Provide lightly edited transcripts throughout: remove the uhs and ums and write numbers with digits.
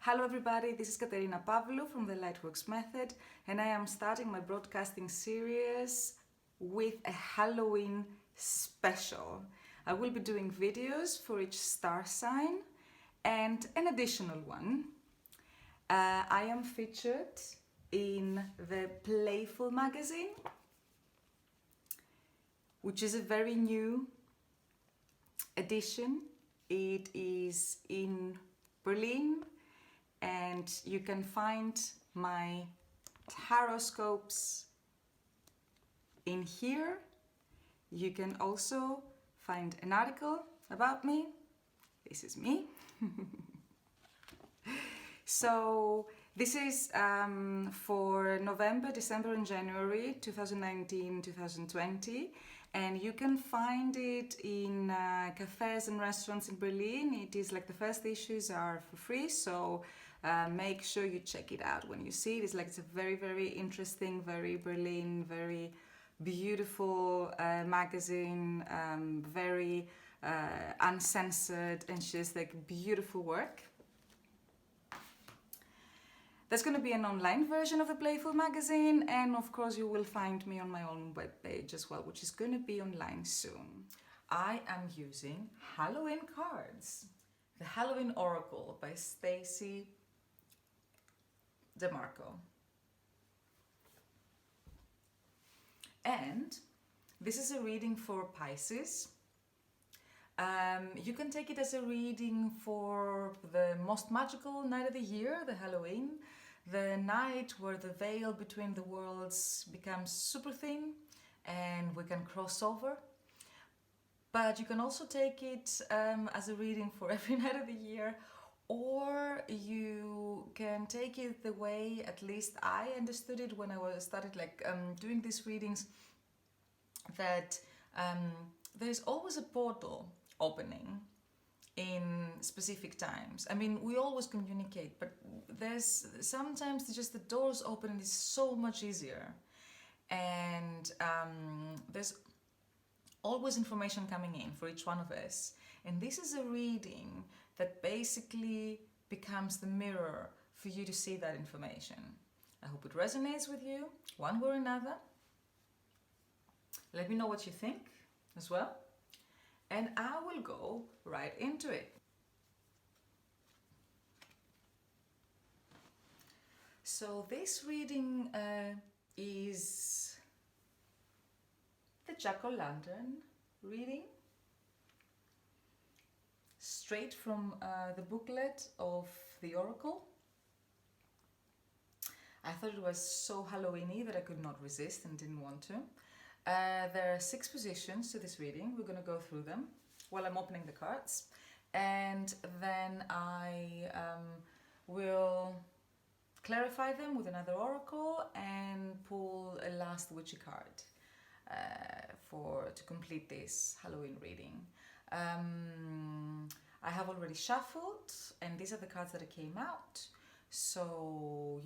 Hello everybody, this is Katerina Pavlou from the Lightworks Method, and I am starting my broadcasting series with a Halloween special. I will be doing videos for each star sign and an additional one. I am featured in the Playful magazine, which is a very new edition. It is in Berlin, and you can find my horoscopes in here. You can also find an article about me. This is me. So this is for November, December and January 2019-2020, and you can find it in cafes and restaurants in Berlin. It is like the first issues are for free, so make sure you check it out when you see it. It's a very, very interesting, very Berlin, very beautiful magazine, very uncensored, and just like beautiful work. There's going to be an online version of the Playful magazine, and of course you will find me on my own webpage as well, which is going to be online soon. I am using Halloween cards. The Halloween Oracle by Stacy DeMarco. And this is a reading for Pisces. You can take it as a reading for the most magical night of the year, the Halloween, the night where the veil between the worlds becomes super thin and we can cross over. But you can also take it as a reading for every night of the year, or you can take it the way at least I understood it when I started doing these readings, that there's always a portal opening in specific times. I mean, we always communicate, but there's sometimes just the doors open and it's so much easier. And there's always information coming in for each one of us. And this is a reading that basically becomes the mirror for you to see that information. I hope it resonates with you, one way or another. Let me know what you think as well. And I will go right into it. So this reading is the Jack-o'-lantern reading, straight from the booklet of the Oracle. I thought it was so Halloween-y that I could not resist and didn't want to. There are 6 positions to this reading. We're going to go through them while I'm opening the cards, and then I will clarify them with another oracle and pull a last witchy card to complete this Halloween reading. I have already shuffled, and these are the cards that came out, so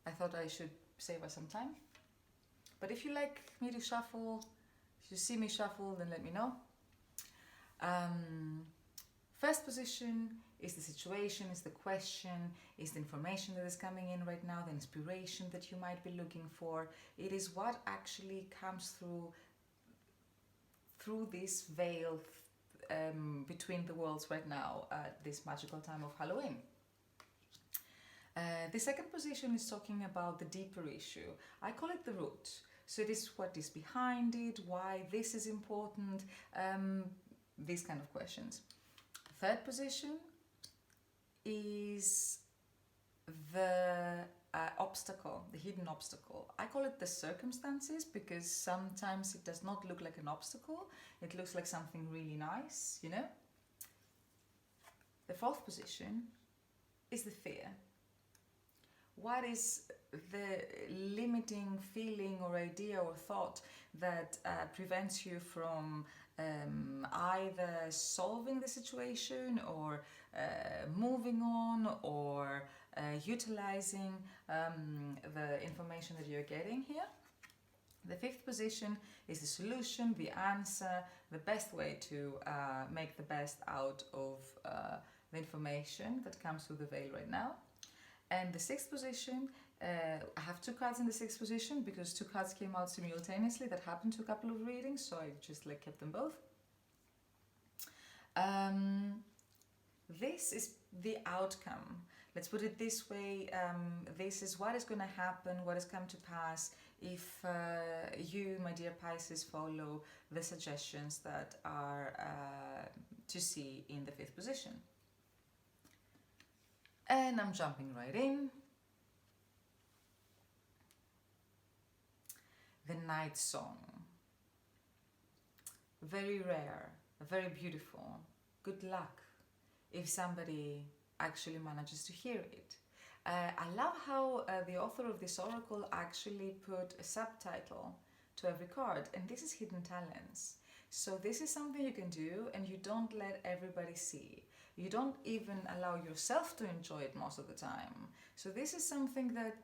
I thought I should save us some time. But if you like me to shuffle, if you see me shuffle, then let me know. First position is the situation, is the question, is the information that is coming in right now, the inspiration that you might be looking for. It is what actually comes through this veil between the worlds right now at this magical time of Halloween. The second position is talking about the deeper issue. I call it the root. So it is what is behind it, why this is important, these kind of questions. Third position is the obstacle, the hidden obstacle. I call it the circumstances because sometimes it does not look like an obstacle. It looks like something really nice, The fourth position is the fear. What is the limiting feeling or idea or thought that prevents you from either solving the situation or moving on or utilizing the information that you're getting here? The fifth position is the solution, the answer, the best way to make the best out of the information that comes through the veil right now. And the sixth position, I have two cards in the sixth position because two cards came out simultaneously. That happened to a couple of readings, so I just like kept them both. This is the outcome. Let's put it this way, this is what is going to happen, what has come to pass if you, my dear Pisces, follow the suggestions that are to see in the fifth position. And I'm jumping right in. The Night Song. Very rare, very beautiful. Good luck if somebody actually manages to hear it. I love how the author of this oracle actually put a subtitle to every card, and this is Hidden Talents. So this is something you can do and you don't let everybody see. You don't even allow yourself to enjoy it most of the time. So this is something that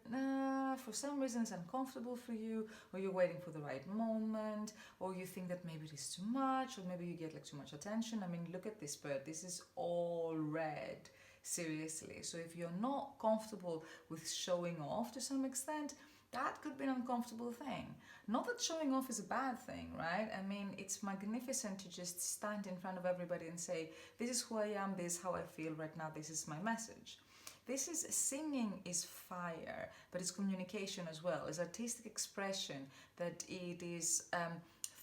for some reason is uncomfortable for you, or you're waiting for the right moment, or you think that maybe it is too much, or maybe you get like too much attention. I mean, look at this bird. This is all red, seriously. So if you're not comfortable with showing off to some extent, that could be an uncomfortable thing. Not that showing off is a bad thing, right? I mean, it's magnificent to just stand in front of everybody and say, this is who I am, this is how I feel right now, this is my message. This is, singing is fire, but it's communication as well. It's artistic expression, that it is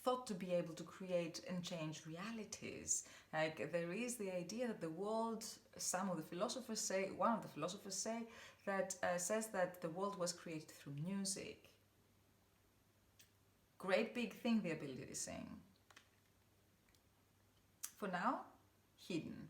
thought to be able to create and change realities. Like, there is the idea that the world, some of the philosophers say, one of the philosophers say, that says that the world was created through music. Great big thing, the ability to sing. For now, hidden.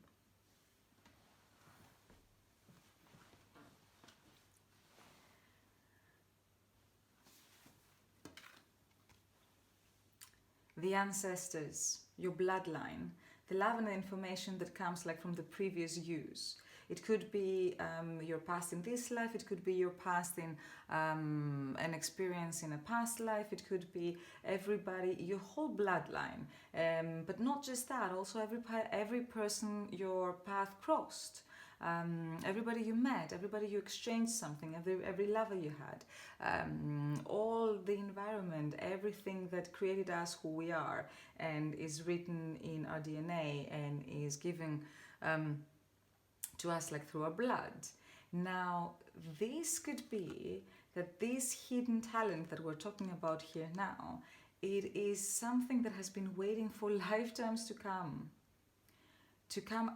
The ancestors, your bloodline, the love and the information that comes like from the previous use. It could be your past in this life, it could be your past in an experience in a past life, it could be everybody, your whole bloodline. But not just that, also every person your path crossed. Everybody you met, everybody you exchanged something, every lover you had, all the environment, everything that created us who we are and is written in our DNA and is given to us like through our blood. Now, this could be that this hidden talent that we're talking about here now, it is something that has been waiting for lifetimes to come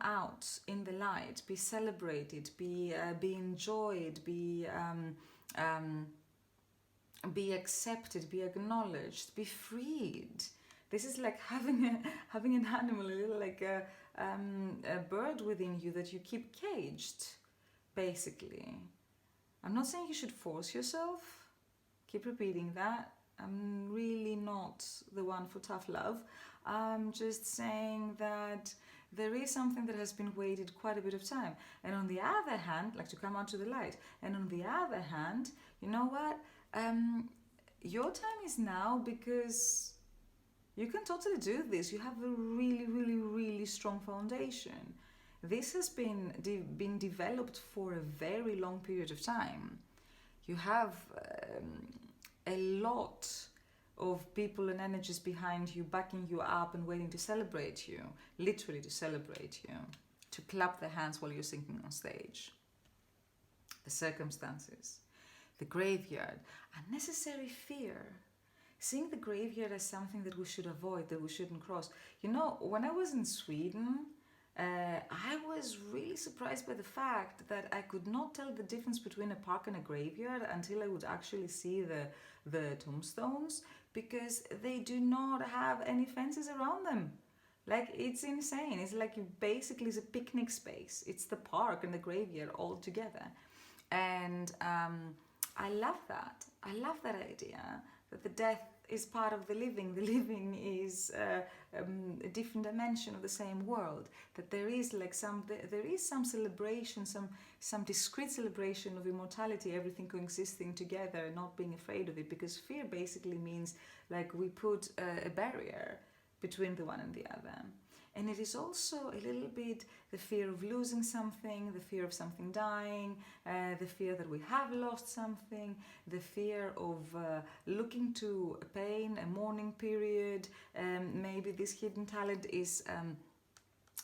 out in the light, be celebrated, be enjoyed, be accepted, be acknowledged, be freed. This is like having an animal, a little like a bird within you that you keep caged, basically. I'm not saying you should force yourself. Keep repeating that. I'm really not the one for tough love. I'm just saying that there is something that has been waited quite a bit of time. And on the other hand, like to come out to the light. And on the other hand, you know what? Your time is now, because you can totally do this. You have a really, really, really strong foundation. This has been developed for a very long period of time. You have a lot of people and energies behind you, backing you up and waiting to celebrate you, literally to celebrate you, to clap their hands while you're singing on stage. The circumstances, the graveyard, unnecessary fear. Seeing the graveyard as something that we should avoid, that we shouldn't cross. You know, when I was in Sweden, I was really surprised by the fact that I could not tell the difference between a park and a graveyard until I would actually see the tombstones, because they do not have any fences around them. Like, it's insane. It's like basically it's a picnic space. It's the park and the graveyard all together. And I love that. I love that idea, that the death is part of the living. The living is a different dimension of the same world. That there is like some celebration, some discrete celebration of immortality, everything coexisting together and not being afraid of it. Because fear basically means like we put a barrier between the one and the other. And it is also a little bit the fear of losing something, the fear of something dying, the fear that we have lost something, the fear of looking to pain, a mourning period. Maybe this hidden talent is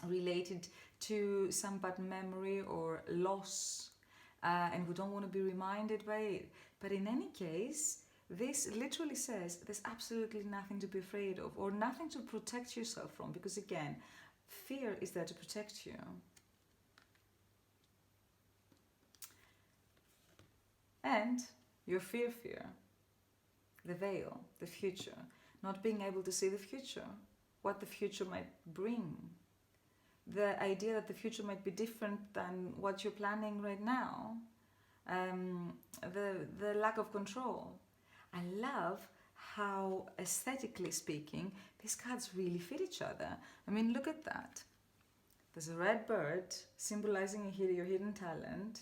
related to some bad memory or loss, and we don't want to be reminded by it. But in any case, this literally says there's absolutely nothing to be afraid of or nothing to protect yourself from, because again, fear is there to protect you. And your fear, the veil, the future, not being able to see the future, what the future might bring, the idea that the future might be different than what you're planning right now, the lack of control. I love how, aesthetically speaking, these cards really fit each other. I mean, look at that. There's a red bird symbolizing your hidden talent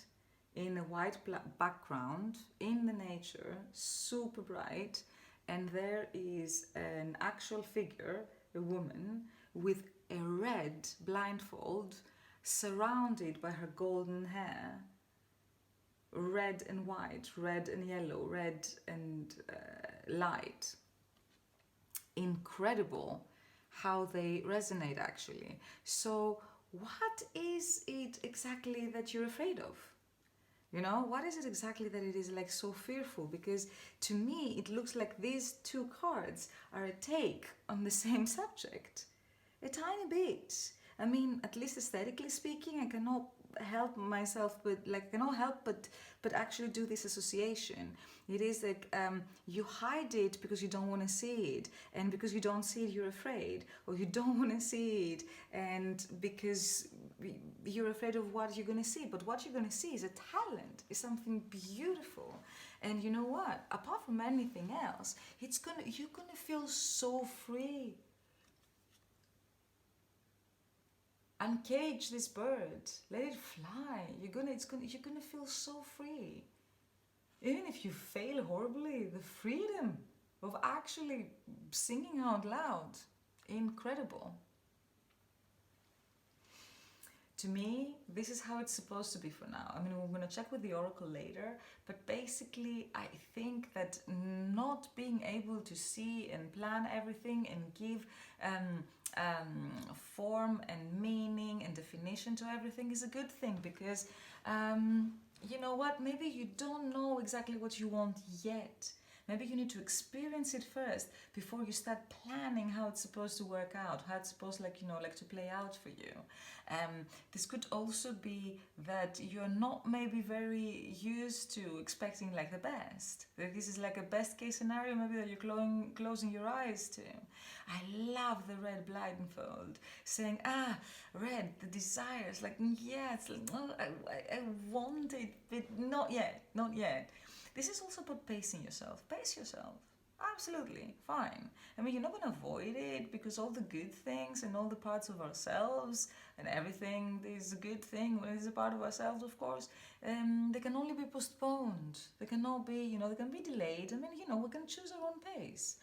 in a white background in the nature, super bright, and there is an actual figure, a woman, with a red blindfold surrounded by her golden hair. Red and white, red and yellow, red and light. Incredible how they resonate, actually. So what is it exactly that you're afraid of? You know, what is it exactly that it is like so fearful? Because to me, it looks like these two cards are a take on the same subject. A tiny bit. I mean, at least aesthetically speaking, I cannot help myself, but actually do this association. It is like you hide it because you don't want to see it, and because you don't see it, you're afraid, or you don't want to see it, and because you're afraid of what you're going to see. But what you're going to see is a talent, is something beautiful. And you know what? Apart from anything else, you're gonna feel so free. Uncage this bird, let it fly. You're gonna feel so free. Even if you fail horribly, the freedom of actually singing out loud, incredible. To me, this is how it's supposed to be for now. I mean, we're going to check with the oracle later, but basically I think that not being able to see and plan everything and give form and meaning and definition to everything is a good thing, because you know what, maybe you don't know exactly what you want yet. Maybe you need to experience it first before you start planning how it's supposed to work out, how it's supposed to play out for you. This could also be that you're not maybe very used to expecting like the best. That this is like a best case scenario, maybe that you're closing your eyes to. I love the red blindfold, saying, red, the desires, like, yeah, it's like, oh, I want it, but not yet, not yet. This is also about pacing yourself. Pace yourself. Absolutely, fine. I mean, you're not going to avoid it, because all the good things and all the parts of ourselves and everything is a good thing when it's a part of ourselves, of course, they can only be postponed. They cannot be, they can be delayed. I mean, we can choose our own pace.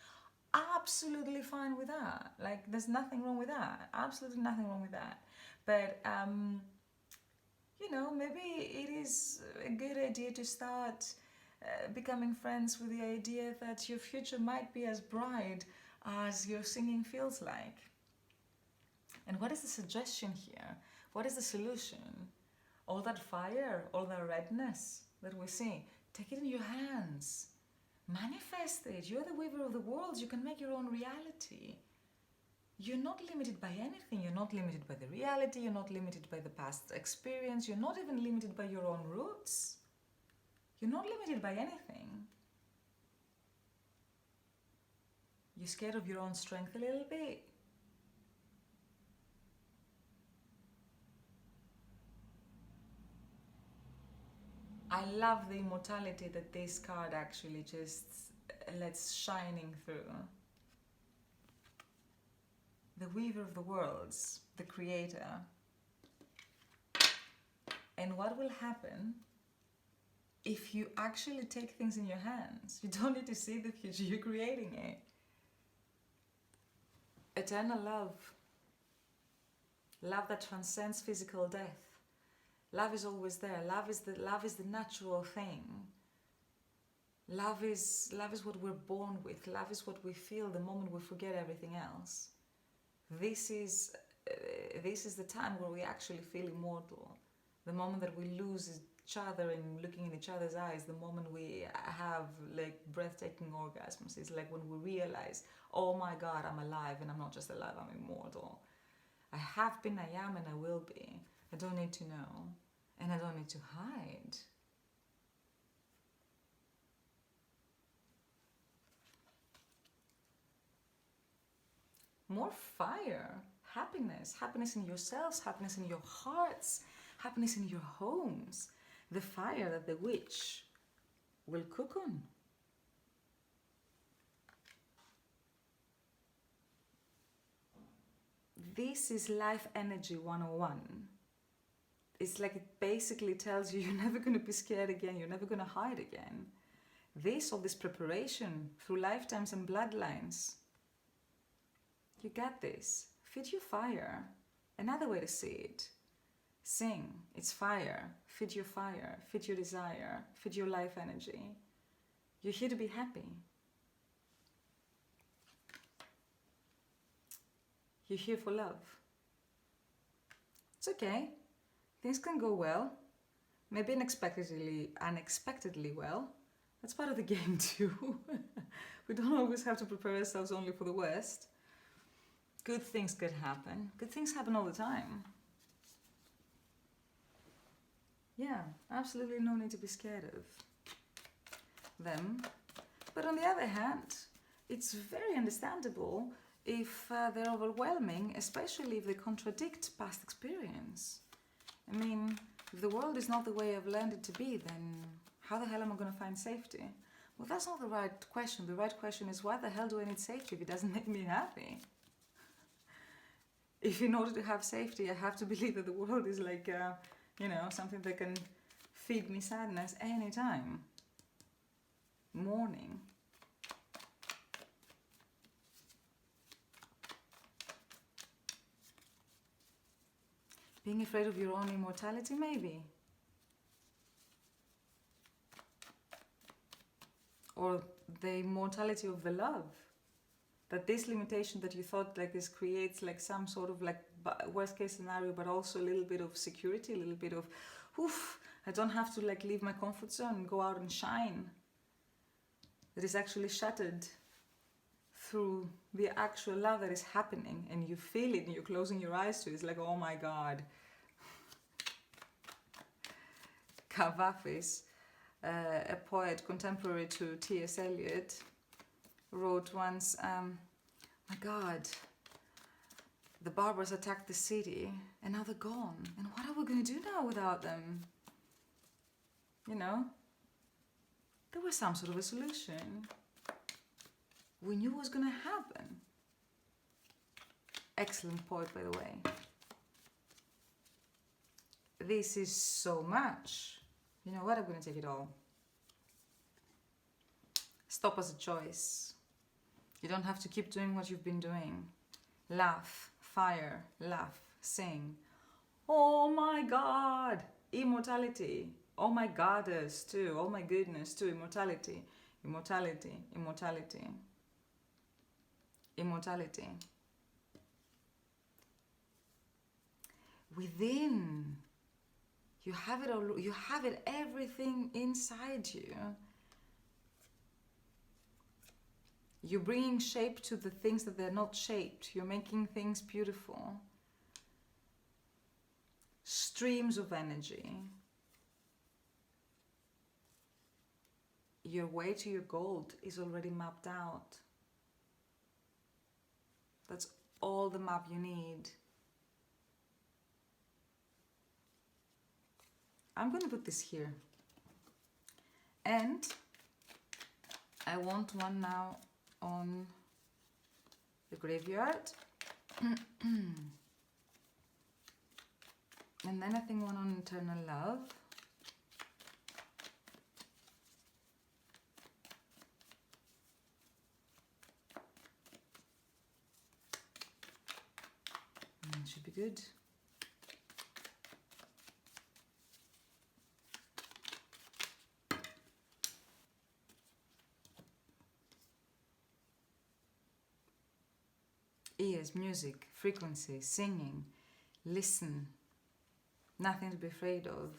Absolutely fine with that. Like, there's nothing wrong with that. Absolutely nothing wrong with that. But, maybe it is a good idea to start becoming friends with the idea that your future might be as bright as your singing feels like. And what is the suggestion here? What is the solution? All that fire, all that redness that we see, take it in your hands. Manifest it. You're the weaver of the worlds. You can make your own reality. You're not limited by anything. You're not limited by the reality. You're not limited by the past experience. You're not even limited by your own roots. You're not limited by anything. You're scared of your own strength a little bit. I love the immortality that this card actually just lets shining through. The weaver of the worlds, the creator. And what will happen if you actually take things in your hands? You don't need to see the future, you're creating it. Eternal love. Love that transcends physical death. Love is always there. Love is the natural thing. Love is what we're born with. Love is what we feel the moment we forget everything else. This is the time where we actually feel immortal. The moment that we lose each other and looking in each other's eyes, the moment we have like breathtaking orgasms. It's like when we realize, oh my God, I'm alive, and I'm not just alive, I'm immortal. I have been, I am, and I will be. I don't need to know, and I don't need to hide. More fire, happiness, happiness in yourselves, happiness in your hearts, happiness in your homes. The fire that the witch will cook on. This is Life Energy 101. It's like it basically tells you you're never going to be scared again, you're never going to hide again. All this preparation through lifetimes and bloodlines. You got this. Feed your fire. Another way to see it. Sing. It's fire. Feed your fire. Feed your desire. Feed your life energy. You're here to be happy. You're here for love. It's okay. Things can go well. Maybe unexpectedly well. That's part of the game too. We don't always have to prepare ourselves only for the worst. Good things could happen. Good things happen all the time. Yeah, absolutely no need to be scared of them. But on the other hand, it's very understandable if they're overwhelming, especially if they contradict past experience. I mean, if the world is not the way I've learned it to be, then how the hell am I going to find safety? Well, that's not the right question. The right question is, why the hell do I need safety if it doesn't make me happy? If in order to have safety, I have to believe that the world is like, something that can feed me sadness anytime. Mourning. Being afraid of your own immortality, maybe. Or the immortality of the love. That this limitation that you thought like this creates like some sort of like worst case scenario, but also a little bit of security, a little bit of, oof, I don't have to like leave my comfort zone and go out and shine. That is actually shattered through the actual love that is happening, and you feel it and you're closing your eyes to it. It's like, oh my God. Kavafis, a poet contemporary to T.S. Eliot, wrote once, my God, the barbers attacked the city and now they're gone. And what are we going to do now without them? You know, there was some sort of a solution. We knew what was going to happen. Excellent poet, by the way. This is so much. You know what? I'm going to take it all. Stop as a choice. You don't have to keep doing what you've been doing. Laugh, fire, laugh, sing. Oh my God, immortality. Oh my goddess too. Oh my goodness too. Immortality, immortality, immortality, immortality. Within, you have it all. You have it, everything inside you. You're bringing shape to the things that they're not shaped. You're making things beautiful. Streams of energy. Your way to your gold is already mapped out. That's all the map you need. I'm going to put this here. And I want one now on the graveyard. And then I think one on eternal love. Should be good. Ears, music, frequency, singing, listen, nothing to be afraid of.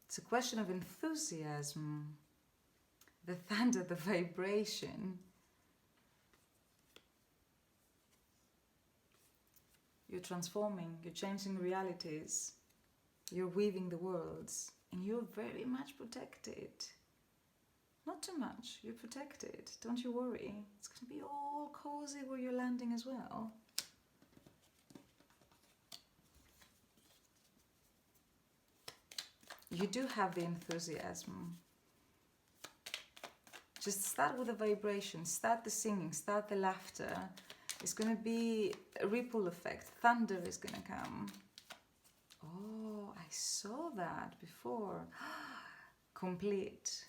It's a question of enthusiasm, the thunder, the vibration. You're transforming, you're changing realities, you're weaving the worlds, and you're very much protected. Not too much, you're protected, don't you worry. It's going to be all cozy where you're landing as well. You do have the enthusiasm. Just start with the vibration, start the singing, start the laughter. It's going to be a ripple effect. Thunder is going to come. Oh, I saw that before. Complete.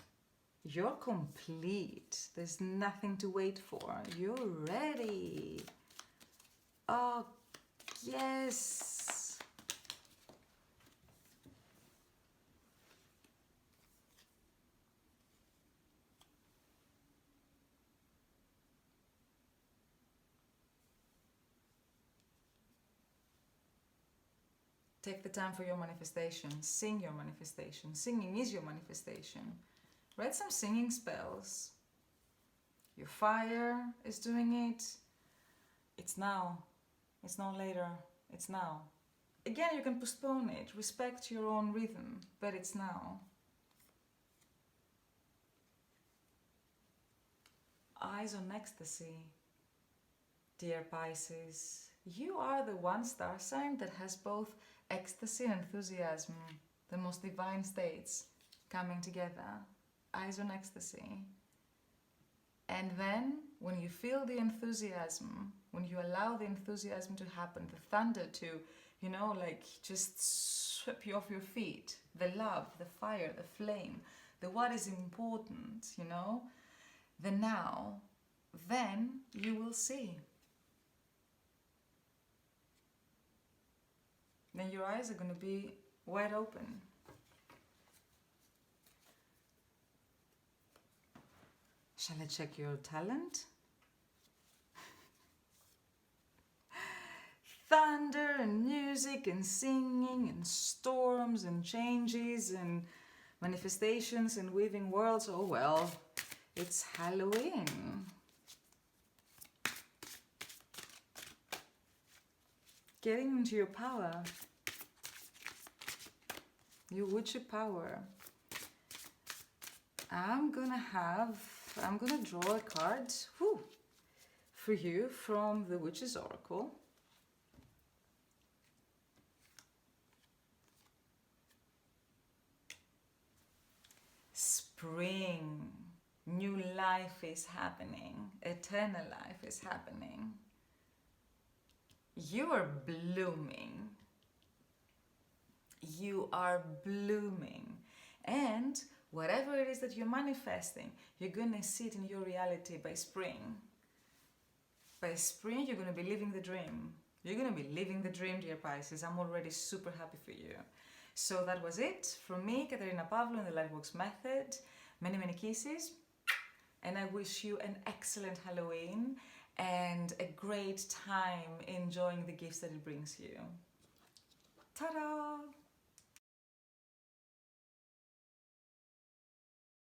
You're complete. There's nothing to wait for. You're ready. Oh, yes. Take the time for your manifestation. Sing your manifestation. Singing is your manifestation. Read some singing spells. Your fire is doing it. It's now. It's not later. It's now. Again, you can postpone it. Respect your own rhythm, but it's now. Eyes on ecstasy. Dear Pisces, you are the one star sign that has both ecstasy and enthusiasm, the most divine states coming together. Eyes on ecstasy. And then, when you feel the enthusiasm, when you allow the enthusiasm to happen, the thunder to, you know, like just sweep you off your feet, the love, the fire, the flame, the what is important, you know, the now, then you will see. Then your eyes are going to be wide open. Shall I check your talent? Thunder and music and singing and storms and changes and manifestations and weaving worlds. Oh well, it's Halloween. Getting into your power. Your witchy power. I'm gonna draw a card for you from the Witch's Oracle. Spring, new life is happening, eternal life is happening. You are blooming. You are blooming. And whatever it is that you're manifesting, you're going to see it in your reality by spring. By spring, you're going to be living the dream. You're going to be living the dream, dear Pisces. I'm already super happy for you. So that was it from me, Katerina Pavlou, in the Lightworks Method. Many, many kisses. And I wish you an excellent Halloween and a great time enjoying the gifts that it brings you. Ta-da!